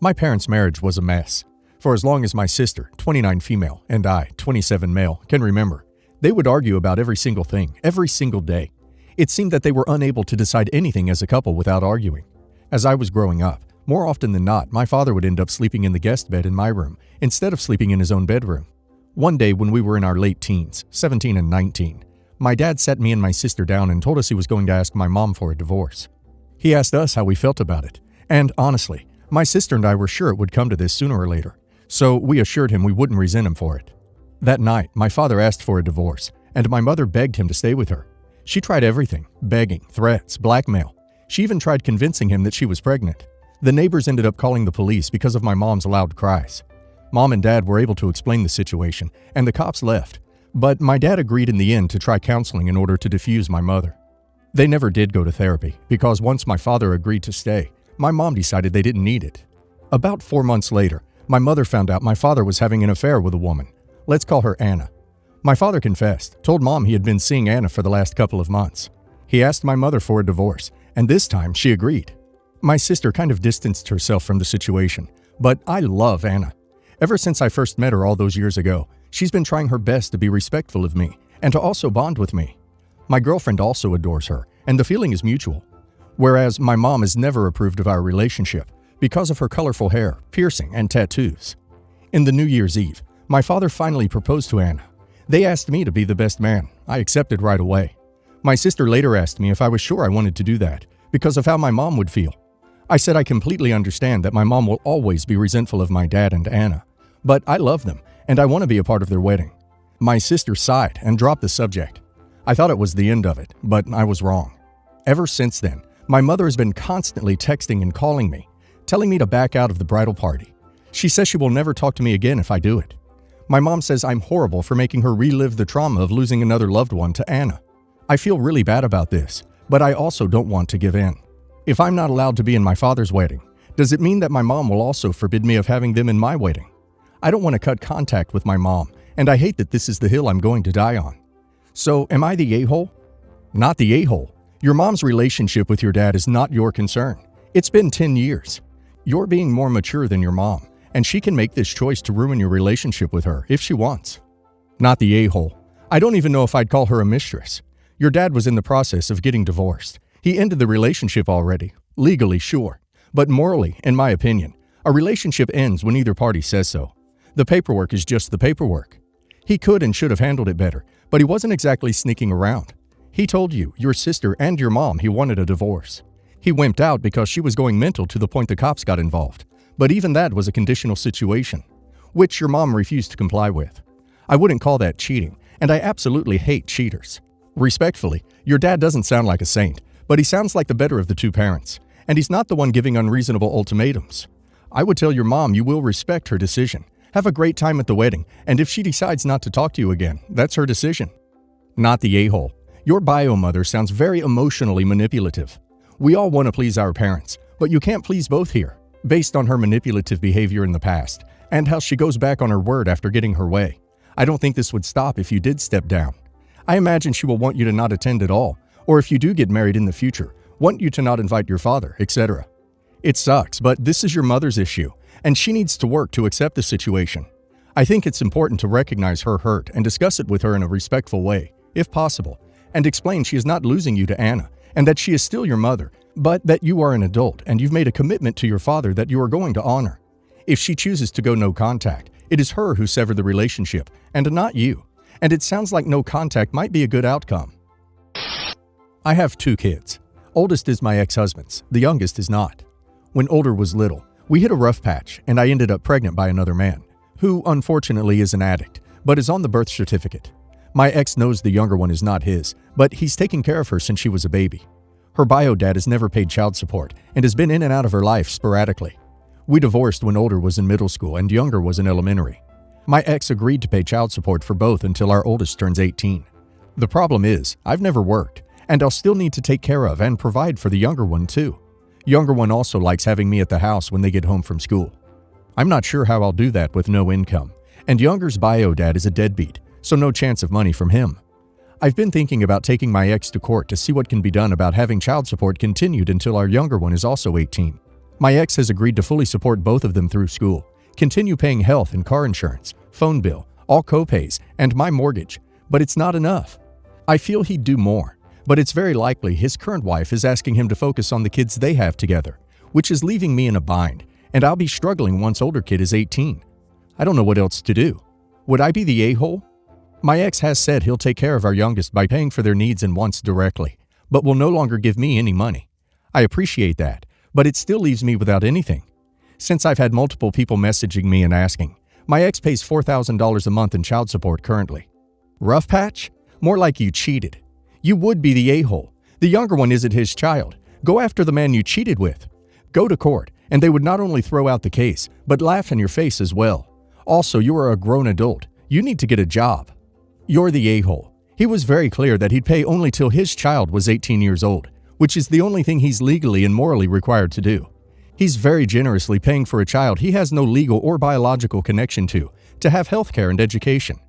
My parents' marriage was a mess. For as long as my sister, 29 female, and I, 27 male, can remember, they would argue about every single thing, every single day. It seemed that they were unable to decide anything as a couple without arguing. As I was growing up, more often than not, my father would end up sleeping in the guest bed in my room instead of sleeping in his own bedroom. One day when we were in our late teens, 17 and 19, my dad sat me and my sister down and told us he was going to ask my mom for a divorce. He asked us how we felt about it, and honestly, my sister and I were sure it would come to this sooner or later, so we assured him we wouldn't resent him for it. That night, my father asked for a divorce, and my mother begged him to stay with her. She tried everything: begging, threats, blackmail. She even tried convincing him that she was pregnant. The neighbors ended up calling the police because of my mom's loud cries. Mom and Dad were able to explain the situation, and the cops left. But my dad agreed in the end to try counseling in order to defuse my mother. They never did go to therapy, because once my father agreed to stay, my mom decided they didn't need it. About 4 months later, my mother found out my father was having an affair with a woman. Let's call her Anna. My father confessed, told Mom he had been seeing Anna for the last couple of months. He asked my mother for a divorce, and this time she agreed. My sister kind of distanced herself from the situation, but I love Anna. Ever since I first met her all those years ago, she's been trying her best to be respectful of me and to also bond with me. My girlfriend also adores her, and the feeling is mutual. Whereas my mom has never approved of our relationship because of her colorful hair, piercing, and tattoos. In the New Year's Eve, my father finally proposed to Anna. They asked me to be the best man. I accepted right away. My sister later asked me if I was sure I wanted to do that because of how my mom would feel. I said I completely understand that my mom will always be resentful of my dad and Anna, but I love them and I want to be a part of their wedding. My sister sighed and dropped the subject. I thought it was the end of it, but I was wrong. Ever since then, my mother has been constantly texting and calling me, telling me to back out of the bridal party. She says she will never talk to me again if I do it. My mom says I'm horrible for making her relive the trauma of losing another loved one to Anna. I feel really bad about this, but I also don't want to give in. If I'm not allowed to be in my father's wedding, does it mean that my mom will also forbid me of having them in my wedding? I don't want to cut contact with my mom, and I hate that this is the hill I'm going to die on. So, am I the a-hole? Not the a-hole. Your mom's relationship with your dad is not your concern. It's been 10 years. You're being more mature than your mom, and she can make this choice to ruin your relationship with her if she wants. Not the a-hole. I don't even know if I'd call her a mistress. Your dad was in the process of getting divorced. He ended the relationship already. Legally, sure. But morally, in my opinion, a relationship ends when either party says so. The paperwork is just the paperwork. He could and should have handled it better, but he wasn't exactly sneaking around. He told you, your sister, and your mom he wanted a divorce. He wimped out because she was going mental to the point the cops got involved. But even that was a conditional situation, which your mom refused to comply with. I wouldn't call that cheating, and I absolutely hate cheaters. Respectfully, your dad doesn't sound like a saint, but he sounds like the better of the two parents, and he's not the one giving unreasonable ultimatums. I would tell your mom you will respect her decision. Have a great time at the wedding, and if she decides not to talk to you again, that's her decision. Not the a-hole. Your bio mother sounds very emotionally manipulative. We all want to please our parents, but you can't please both here, based on her manipulative behavior in the past, and how she goes back on her word after getting her way. I don't think this would stop if you did step down. I imagine she will want you to not attend at all, or if you do get married in the future, want you to not invite your father, etc. It sucks, but this is your mother's issue, and she needs to work to accept the situation. I think it's important to recognize her hurt and discuss it with her in a respectful way, if possible, and explain she is not losing you to Anna, and that she is still your mother, but that you are an adult and you've made a commitment to your father that you are going to honor. If she chooses to go no contact, it is her who severed the relationship, and not you, and it sounds like no contact might be a good outcome. I have 2 kids. Oldest is my ex-husband's, the youngest is not. When Older was little, we hit a rough patch, and I ended up pregnant by another man, who unfortunately is an addict, but is on the birth certificate. My ex knows the younger one is not his, but he's taken care of her since she was a baby. Her bio dad has never paid child support and has been in and out of her life sporadically. We divorced when Older was in middle school and Younger was in elementary. My ex agreed to pay child support for both until our oldest turns 18. The problem is, I've never worked, and I'll still need to take care of and provide for the younger one too. Younger one also likes having me at the house when they get home from school. I'm not sure how I'll do that with no income, and Younger's bio dad is a deadbeat, so no chance of money from him. I've been thinking about taking my ex to court to see what can be done about having child support continued until our younger one is also 18. My ex has agreed to fully support both of them through school, continue paying health and car insurance, phone bill, all co-pays, and my mortgage, but it's not enough. I feel he'd do more, but it's very likely his current wife is asking him to focus on the kids they have together, which is leaving me in a bind, and I'll be struggling once older kid is 18. I don't know what else to do. Would I be the a-hole? My ex has said he'll take care of our youngest by paying for their needs and wants directly, but will no longer give me any money. I appreciate that, but it still leaves me without anything. Since I've had multiple people messaging me and asking, my ex pays $4,000 a month in child support currently. Rough patch? More like you cheated. You would be the a-hole. The younger one isn't his child. Go after the man you cheated with. Go to court, and they would not only throw out the case, but laugh in your face as well. Also, you are a grown adult. You need to get a job. You're the a-hole. He was very clear that he'd pay only till his child was 18 years old, which is the only thing he's legally and morally required to do. He's very generously paying for a child he has no legal or biological connection to have health care and education.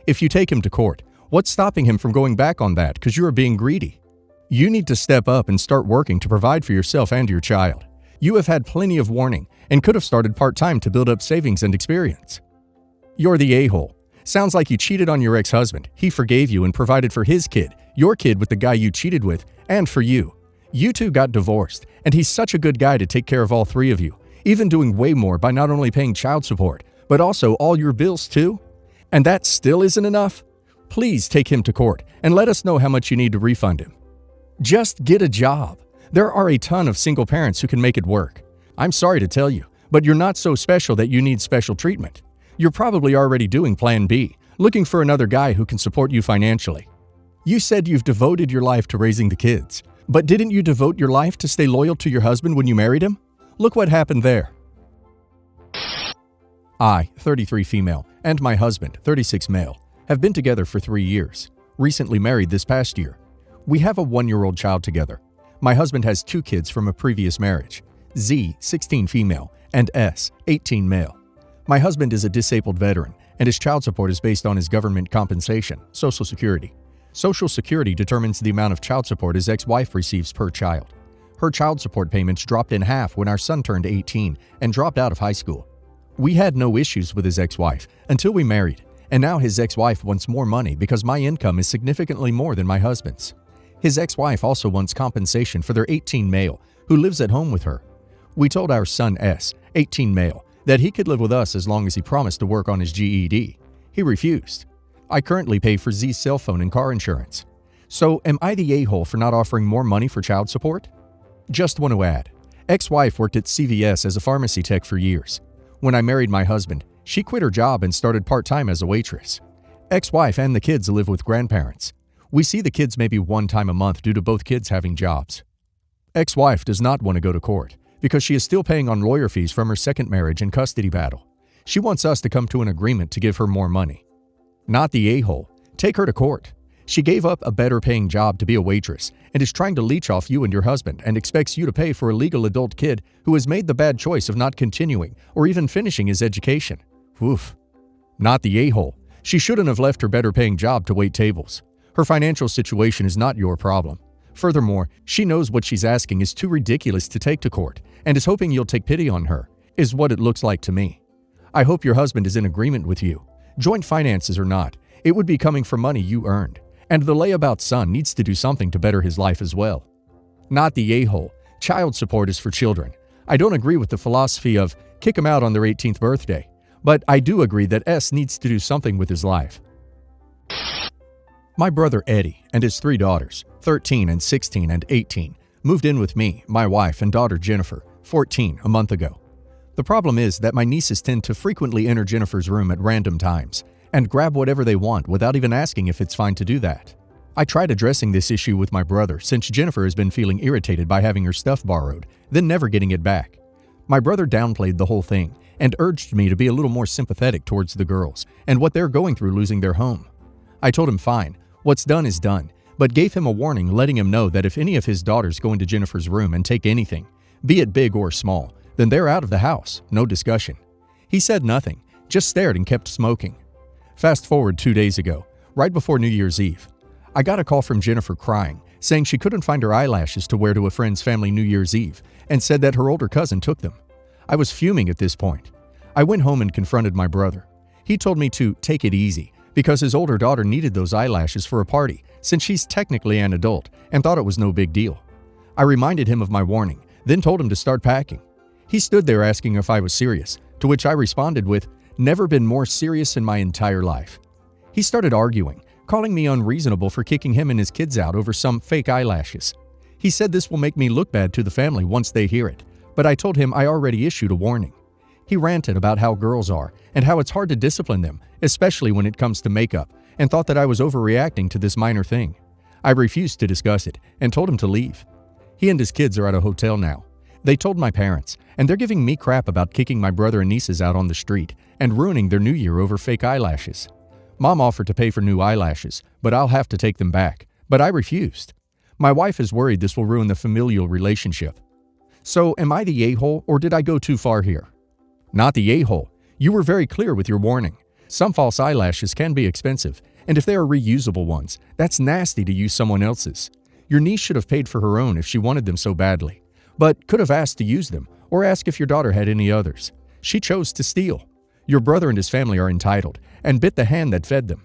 If you take him to court, what's stopping him from going back on that because you're being greedy? You need to step up and start working to provide for yourself and your child. You have had plenty of warning and could have started part-time to build up savings and experience. You're the a-hole. Sounds like you cheated on your ex-husband. He forgave you and provided for his kid, your kid with the guy you cheated with, and for you. You two got divorced, and he's such a good guy to take care of all three of you, even doing way more by not only paying child support, but also all your bills too. And that still isn't enough? Please take him to court and let us know how much you need to refund him. Just get a job. There are a ton of single parents who can make it work. I'm sorry to tell you, but you're not so special that you need special treatment. You're probably already doing Plan B, looking for another guy who can support you financially. You said you've devoted your life to raising the kids, but didn't you devote your life to stay loyal to your husband when you married him? Look what happened there. I, 33 female, and my husband, 36 male, have been together for 3 years, recently married this past year. We have a 1-year-old child together. My husband has 2 kids from a previous marriage, Z, 16 female, and S, 18 male. My husband is a disabled veteran, and his child support is based on his government compensation, Social Security. Social Security determines the amount of child support his ex-wife receives per child. Her child support payments dropped in half when our son turned 18 and dropped out of high school. We had no issues with his ex-wife until we married, and now his ex-wife wants more money because my income is significantly more than my husband's. His ex-wife also wants compensation for their 18 male, who lives at home with her. We told our son S, 18 male, that he could live with us as long as he promised to work on his GED. He refused. I currently pay for Z's cell phone and car insurance. So am I the a-hole for not offering more money for child support? Just want to add, ex-wife worked at CVS as a pharmacy tech for years. When I married my husband, she quit her job and started part-time as a waitress. Ex-wife and the kids live with grandparents. We see the kids maybe 1 time a month due to both kids having jobs. Ex-wife does not want to go to court because she is still paying on lawyer fees from her second marriage and custody battle. She wants us to come to an agreement to give her more money. Not the a-hole. Take her to court. She gave up a better paying job to be a waitress and is trying to leech off you and your husband and expects you to pay for a legal adult kid who has made the bad choice of not continuing or even finishing his education. Oof. Not the a-hole. She shouldn't have left her better paying job to wait tables. Her financial situation is not your problem. Furthermore, she knows what she's asking is too ridiculous to take to court and is hoping you'll take pity on her, is what it looks like to me. I hope your husband is in agreement with you. Joint finances or not, it would be coming from money you earned, and the layabout son needs to do something to better his life as well. Not the a-hole. Child support is for children. I don't agree with the philosophy of kick them out on their 18th birthday, but I do agree that S needs to do something with his life. My brother Eddie and his 3 daughters, 13 and 16 and 18, moved in with me, my wife, and daughter Jennifer, 14, a month ago. The problem is that my nieces tend to frequently enter Jennifer's room at random times and grab whatever they want without even asking if it's fine to do that. I tried addressing this issue with my brother since Jennifer has been feeling irritated by having her stuff borrowed, then never getting it back. My brother downplayed the whole thing and urged me to be a little more sympathetic towards the girls and what they're going through losing their home. I told him fine, what's done is done, but gave him a warning letting him know that if any of his daughters go into Jennifer's room and take anything, be it big or small, then they're out of the house, no discussion. He said nothing, just stared and kept smoking. Fast forward 2 days ago, right before New Year's Eve. I got a call from Jennifer crying, saying she couldn't find her eyelashes to wear to a friend's family New Year's Eve and said that her older cousin took them. I was fuming at this point. I went home and confronted my brother. He told me to take it easy because his older daughter needed those eyelashes for a party since she's technically an adult and thought it was no big deal. I reminded him of my warning, then told him to start packing. He stood there asking if I was serious, to which I responded with, "Never been more serious in my entire life." He started arguing, calling me unreasonable for kicking him and his kids out over some fake eyelashes. He said this will make me look bad to the family once they hear it, but I told him I already issued a warning. He ranted about how girls are and how it's hard to discipline them, especially when it comes to makeup, and thought that I was overreacting to this minor thing. I refused to discuss it and told him to leave. He and his kids are at a hotel now. They told my parents, and they're giving me crap about kicking my brother and nieces out on the street and ruining their new year over fake eyelashes. Mom offered to pay for new eyelashes, but I'll have to take them back. But I refused. My wife is worried this will ruin the familial relationship. So, am I the a-hole or did I go too far here? Not the a-hole. You were very clear with your warning. Some false eyelashes can be expensive, and if they are reusable ones, that's nasty to use someone else's. Your niece should have paid for her own if she wanted them so badly, but could have asked to use them or ask if your daughter had any others. She chose to steal. Your brother and his family are entitled and bit the hand that fed them.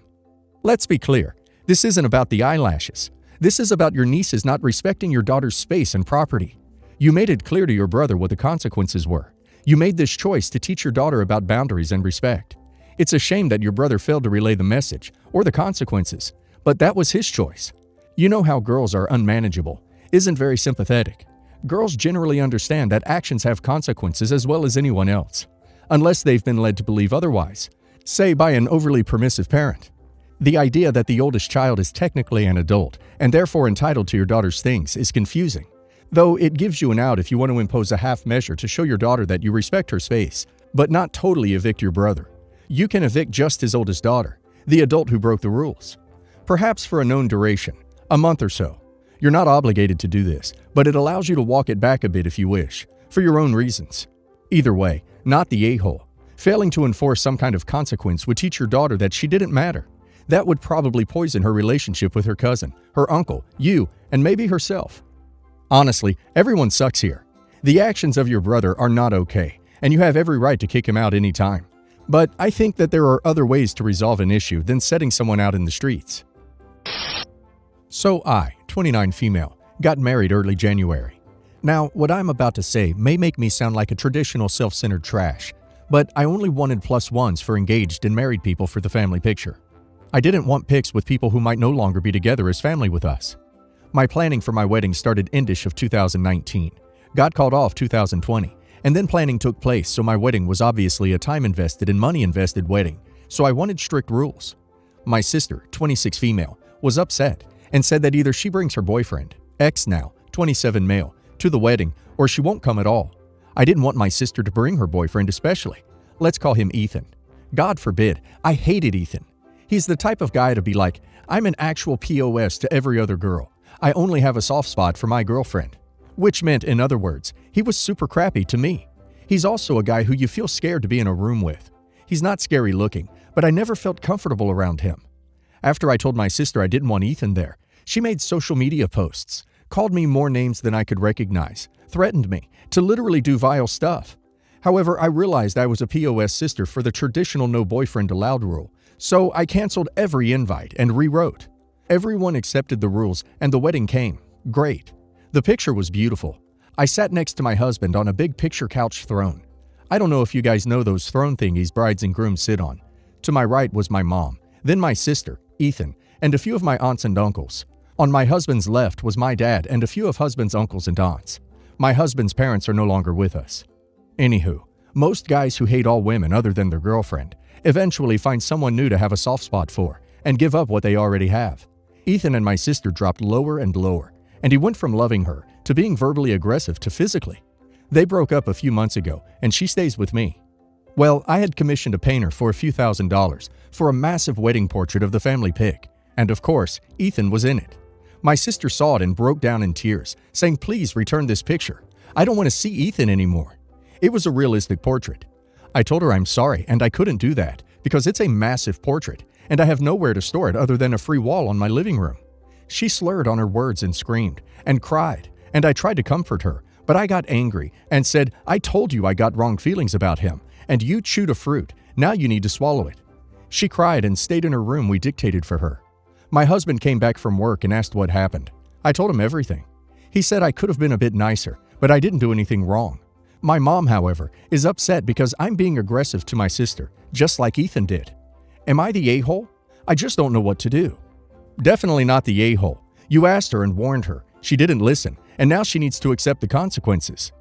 Let's be clear. This isn't about the eyelashes. This is about your nieces not respecting your daughter's space and property. You made it clear to your brother what the consequences were. You made this choice to teach your daughter about boundaries and respect. It's a shame that your brother failed to relay the message or the consequences, but that was his choice. You know how girls are unmanageable, isn't very sympathetic. Girls generally understand that actions have consequences as well as anyone else, unless they've been led to believe otherwise, say by an overly permissive parent. The idea that the oldest child is technically an adult and therefore entitled to your daughter's things is confusing, though it gives you an out if you want to impose a half measure to show your daughter that you respect her space, but not totally evict your brother. You can evict just his oldest daughter, the adult who broke the rules. Perhaps for a known duration, a month or so. You're not obligated to do this, but it allows you to walk it back a bit if you wish, for your own reasons. Either way, not the a-hole. Failing to enforce some kind of consequence would teach your daughter that she didn't matter. That would probably poison her relationship with her cousin, her uncle, you, and maybe herself. Honestly, everyone sucks here. The actions of your brother are not okay, and you have every right to kick him out any time. But I think that there are other ways to resolve an issue than setting someone out in the streets. So I, 29 female, got married early January. Now, what I'm about to say may make me sound like a traditional self-centered trash, but I only wanted +1s for engaged and married people for the family picture. I didn't want pics with people who might no longer be together as family with us. My planning for my wedding started endish of 2019, got called off 2020, and then planning took place, so my wedding was obviously a time-invested and money-invested wedding, so I wanted strict rules. My sister, 26 female, was upset and said that either she brings her boyfriend, ex now, 27 male, to the wedding, or she won't come at all. I didn't want my sister to bring her boyfriend especially. Let's call him Ethan. God forbid, I hated Ethan. He's the type of guy to be like, I'm an actual POS to every other girl. I only have a soft spot for my girlfriend. Which meant, in other words, he was super crappy to me. He's also a guy who you feel scared to be in a room with. He's not scary looking, but I never felt comfortable around him. After I told my sister I didn't want Ethan there, she made social media posts, called me more names than I could recognize, threatened me to literally do vile stuff. However, I realized I was a POS sister for the traditional no boyfriend allowed rule, so I canceled every invite and rewrote. Everyone accepted the rules and the wedding came. Great. The picture was beautiful. I sat next to my husband on a big picture couch throne. I don't know if you guys know those throne thingies brides and grooms sit on. To my right was my mom, then my sister, Ethan, and a few of my aunts and uncles. On my husband's left was my dad and a few of husband's uncles and aunts. My husband's parents are no longer with us. Anywho, most guys who hate all women other than their girlfriend eventually find someone new to have a soft spot for and give up what they already have. Ethan and my sister dropped lower and lower, and he went from loving her to being verbally aggressive to physically. They broke up a few months ago, and she stays with me. Well, I had commissioned a painter for a few $1,000s for a massive wedding portrait of the family pic, and of course, Ethan was in it. My sister saw it and broke down in tears, saying, "Please return this picture. I don't want to see Ethan anymore." It was a realistic portrait. I told her I'm sorry and I couldn't do that because it's a massive portrait and I have nowhere to store it other than a free wall on my living room. She slurred on her words and screamed and cried, and I tried to comfort her, but I got angry and said, "I told you I got wrong feelings about him, and you chewed a fruit. Now you need to swallow it." She cried and stayed in her room. We dictated for her. My husband came back from work and asked what happened. I told him everything. He said I could have been a bit nicer, but I didn't do anything wrong. My mom, however, is upset because I'm being aggressive to my sister, just like Ethan did. Am I the a-hole? I just don't know what to do. Definitely not the a-hole. You asked her and warned her. She didn't listen, and now she needs to accept the consequences.